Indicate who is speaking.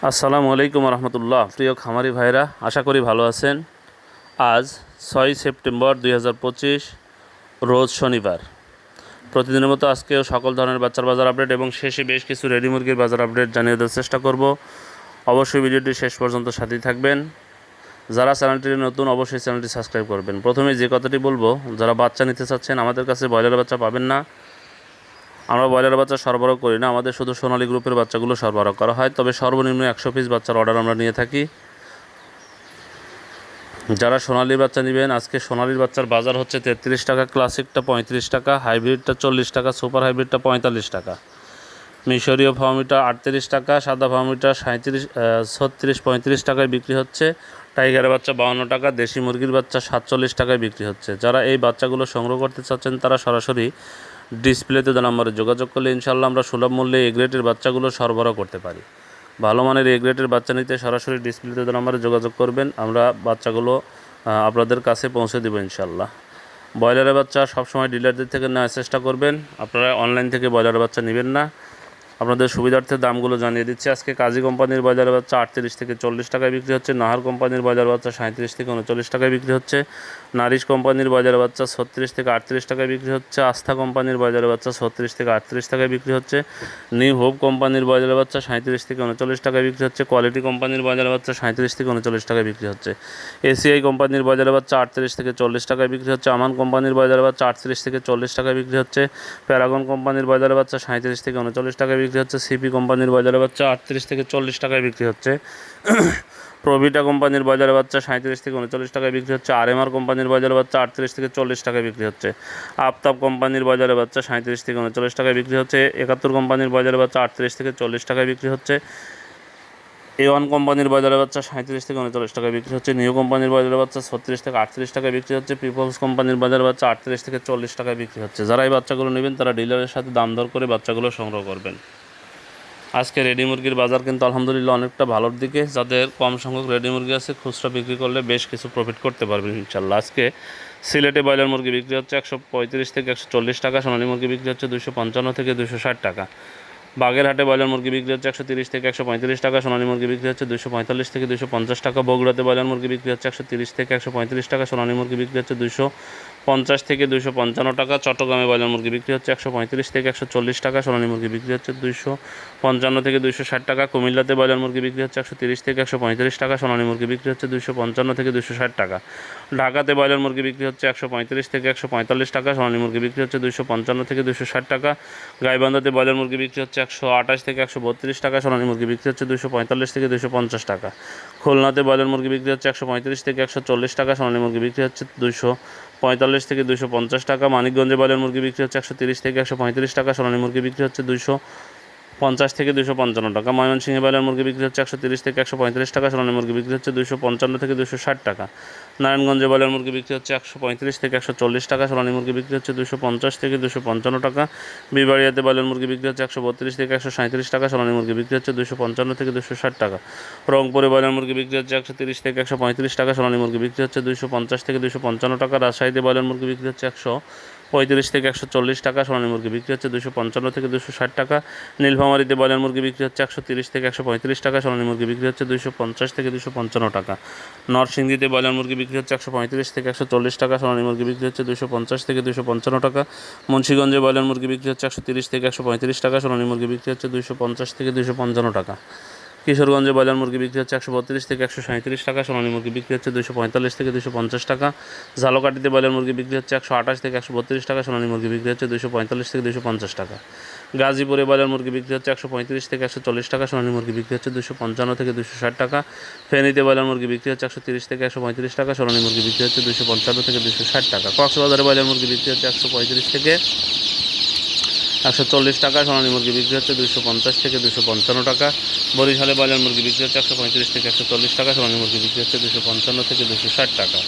Speaker 1: আসসালামু আলাইকুম রহমতুল্লাহ। প্রিয় খামারি ভাইরা, আশা করি ভালো আছেন। আজ 6 সেপ্টেম্বর 2025 রোজ শনিবার। প্রতিদিনের মতো আজকেও সকল ধরনের বাচ্চার বাজার আপডেট এবং শেষে বেশ কিছু রেডি মুরগির বাজার আপডেট জানিয়ে দেওয়ার চেষ্টা করব। অবশ্যই ভিডিওটি শেষ পর্যন্ত সাথেই থাকবেন। যারা চ্যানেলটি নতুন অবশ্যই চ্যানেলটি সাবস্ক্রাইব করবেন। প্রথমে যে কথাটি বলবো, যারা বাচ্চা নিতে চাচ্ছেন, আমাদের কাছে ব্রয়লার বাচ্চা পাবেন না। আমরা ব্রয়লার বাচ্চা সরবরাহ করি না, আমাদের শুধু সোনালী গ্রুপের বাচ্চাগুলো সরবরাহ করা হয়। তবে সর্বনিম্ন 100 পিস বাচ্চার অর্ডার আমরা নিয়ে থাকি। যারা সোনালী বাচ্চা নেবেন, আজকে সোনালীর বাচ্চার বাজার হচ্ছে 33 টাকা, ক্লাসিকটা 35 টাকা, হাইব্রিডটা 40 টাকা, সুপার হাইব্রিডটা 45 টাকা, মিশরীয় ফার্মিটা 38 টাকা, সাদা ফার্মিটা 36-35 টাকায় বিক্রি হচ্ছে, টাইগারের বাচ্চা 52 টাকা, দেশি মুরগির বাচ্চা 47 টাকায় বিক্রি হচ্ছে। যারা এই বাচ্চাগুলো সংগ্রহ করতে চাচ্ছেন তারা সরাসরি ডিসপ্লেতে দেওয়া নম্বরে যোগাযোগ করলে ইনশাআল্লাহ আমরা সুলভ মূল্যে এ গ্রেডের বাচ্চাগুলো সরবরাহ করতে পারি। ভালো মানের এ গ্রেডের বাচ্চা নিতে সরাসরি ডিসপ্লেতে দেওয়া নম্বরে যোগাযোগ করবেন, আমরা বাচ্চাগুলো আপনাদের কাছে পৌঁছে দেবো ইনশাআল্লাহ। ব্রয়লারের বাচ্চা সবসময় ডিলারদের থেকে নেওয়ার চেষ্টা করবেন, আপনারা অনলাইন থেকে ব্রয়লারের বাচ্চা নেবেন না। আপনাদের সুবিধার্থে দামগুলো জানিয়ে দিচ্ছি। আজকে কাজী কোম্পানির ব্রয়লার বাচ্চা 38 থেকে 40 টাকায় বিক্রি হচ্ছে, নাহার কোম্পানির ব্রয়লার বাচ্চা 37 থেকে 39 টাকায় বিক্রি হচ্ছে, নারিশ কোম্পানির ব্রয়লার বাচ্চা 36 থেকে 38 টাকায় বিক্রি হচ্ছে, আস্থা কোম্পানির ব্রয়লার বাচ্চা 36 থেকে 38 টাকায় বিক্রি হচ্ছে, নিউ হোপ কোম্পানির ব্রয়লার বাচ্চা 37 থেকে 39 টাকায় বিক্রি হচ্ছে, কোয়ালিটি কোম্পানির ব্রয়লার বাচ্চা 37 থেকে 39 টাকায় বিক্রি হচ্ছে, এসিআই কোম্পানির ব্রয়লার বাচ্চা 38 থেকে 40 টাকায় বিক্রি হচ্ছে, আমান কোম্পানির ব্রয়লার বাচ্চা 38 থেকে 40 টাকায় বিক্রি হচ্ছে, প্যারাগন কোম্পানির ব্রয়লার বাচ্চা 37 থেকে 39 টাকায় বিক্রি হচ্ছে, সিপি কোম্পানির ব্রয়লার বাচ্চা 38 থেকে 40 টাকায় বিক্রি হচ্ছে, প্রভিটা কোম্পানির ব্রয়লার বাচ্চা 37 থেকে 39 টাকায় বিক্রি হচ্ছে, আরএমআর কোম্পানির ব্রয়লার বাচ্চা 38 থেকে 40 টাকায় বিক্রি হচ্ছে, আফতাব কোম্পানির ব্রয়লার বাচ্চা 37 থেকে 39 টাকায় বিক্রি হচ্ছে, 71 কোম্পানির ব্রয়লার বাচ্চা 38 থেকে 40 টাকায় বিক্রি হচ্ছে, A1 কোম্পানির ব্রয়লার বাচ্চা 37 থেকে 39 টাকায় বিক্রি হচ্ছে, নিউ কোম্পানির ব্রয়লার বাচ্চা 36 থেকে 38 টাকায় বিক্রি হচ্ছে, পিপলস কোম্পানির ব্রয়লার বাচ্চা 38 থেকে 40 টাকায় বিক্রি হচ্ছে। যারা এই বাচ্চাগুলো নেবেন তারা ডিলারের সাথে দাম দর করে বাচ্চাগুলো সংগ্রহ করবেন। আজকে রেডি মুরগির বাজার কিন্তু আলহামদুলিল্লাহ অনেকটা ভালোর দিকে। যাদের কম সংখ্যক রেডি মুরগি আছে, খুচরা বিক্রি করলে বেশ কিছু প্রফিট করতে পারবেন ইনশাল্লাহ। আজকে সিলেটে ব্রয়লার মুরগি বিক্রি হচ্ছে 135 থেকে 140 টাকা, সোনালী মুরগি বিক্রি হচ্ছে 255 থেকে 260 টাকা, বাগেরহাটে ব্রয়লার মুরগি বিক্রি হচ্ছে 130 থেকে 135 টাকা, সোনালী মুরগি বিক্রি হচ্ছে 245 থেকে 250 টাকা, বগুড়াতে ব্রয়লার মুরগি বিক্রি হচ্ছে 130 থেকে 135 টাকা, সোনালী মুরগি বিক্রি হচ্ছে 250 থেকে 255 টাকা, চট্টগ্রামে ব্রয়লার মুরগি বিক্রি হচ্ছে 135 থেকে 140 টাকা, সোনালী মুরগি বিক্রি হচ্ছে 255 থেকে 260 টাকা, কুমিল্লাতে ব্রয়লার মুরগি বিক্রি হচ্ছে 130 থেকে 135 টাকা, সোনালী মুরগি বিক্রি হচ্ছে 255 থেকে 260 টাকা, ঢাকাতে ব্রয়লার মুরগি বিক্রি হচ্ছে 135 থেকে 145 টাকা, সোনালী মুরগি বিক্রি হচ্ছে 255 থেকে 260 টাকা, গাইবান্ধাতে ব্রয়লার মুরগি বিক্রি হচ্ছে 128 থেকে 132 টাকা, সোনালী মুরগি বিক্রি হচ্ছে 245 থেকে 250 টাকা, খুলনাতে ব্রয়লার মুরগি বিক্রি হচ্ছে 135 থেকে 140 টাকা, সোনালী মুরগি বিক্রি হচ্ছে 245 থেকে 250 টাকা, মানিকগঞ্জে ব্রয়লার মুরগি বিক্রি হচ্ছে 130 থেকে 135 টাকা, সোনালী মুরগি বিক্রি হচ্ছে 250 থেকে 255 টাকা, ময়মনসিংহে ব্রয়লার মুরগি বিক্রি হচ্ছে 130 থেকে 135 টাকা, সোনালী মুরগি বিক্রি হচ্ছে 255 থেকে 260 টাকা, নারায়ণগঞ্জে ব্রয়লার মুরগি বিক্রি হচ্ছে 135 থেকে 140 টাকা, সোনালী মুরগি বিক্রি হচ্ছে 250 থেকে 255 টাকা, বিবাড়িয়াতে ব্রয়লার মুরগি বিক্রি হচ্ছে 132 থেকে 137 টাকা, সোনালী মুরগি বিক্রি হচ্ছে 255 থেকে 260 টাকা, রংপুরে ব্রয়লার মুরগি বিক্রি হচ্ছে 130 থেকে 135 টাকা, সোনালী মুরগি বিক্রি হচ্ছে 250 থেকে 255 টাকা, রাজশাহীতে ব্রয়লার মুরগি বিক্রি হচ্ছে 135 থেকে 140 টাকা, সোনালী মুরগি বিক্রি হচ্ছে 255 থেকে 260 টাকা, নীলফামারীতে ব্রয়লার মুরগি বিক্রি হচ্ছে 130 থেকে 135 টাকা, সোনালী মুরগি বিক্রি হচ্ছে 250 থেকে 255 টাকা, নরসিংদীতে ব্রয়লার মুরগি বিক্রি হচ্ছে 135 থেকে 140 টাকা, সোনালী মুরগি বিক্রি হচ্ছে 250 থেকে 255 টাকা, মুন্সিগঞ্জে ব্রয়লার মুরগি বিক্রি হচ্ছে 130 থেকে 135 টাকা, সোনালী মুরগি বিক্রি হচ্ছে 250 থেকে 255 টাকা, কিশোরগঞ্জে ব্রয়লার মুরগি বিক্রি হচ্ছে 132 থেকে 137 টাকা, সোনালী মুরগি বিক্রি হচ্ছে 245 থেকে 250 টাকা, ঝালকাঠিতে ব্রয়লার মুরগি বিক্রি হচ্ছে 128 থেকে 132 টাকা, সোনালী মুরগি বিক্রি হচ্ছে 245 থেকে 250 টাকা, গাজীপুরে ব্রয়লার মুরগি বিক্রি হচ্ছে 135 থেকে 140 টাকা, সোনালী মুরগি বিক্রি হচ্ছে 255 থেকে 260 টাকা, ফেনীতে ব্রয়লার মুরগি বিক্রি হচ্ছে 130 থেকে 135 টাকা, সোনালী মুরগি বিক্রি হচ্ছে 255 থেকে 260 টাকা, কক্সবাজারে ব্রয়লার মুরগি বিক্রি হচ্ছে 135 থেকে 140 টাকা, সোনালী মুরগি বিক্রি হচ্ছে 250 থেকে 255 টাকা, বরিশালে ব্রয়লার মুরগি বিক্রি হচ্ছে 135 থেকে 140 টাকা, সোনালী মুরগি বিক্রি হচ্ছে 255 থেকে 260 টাকা।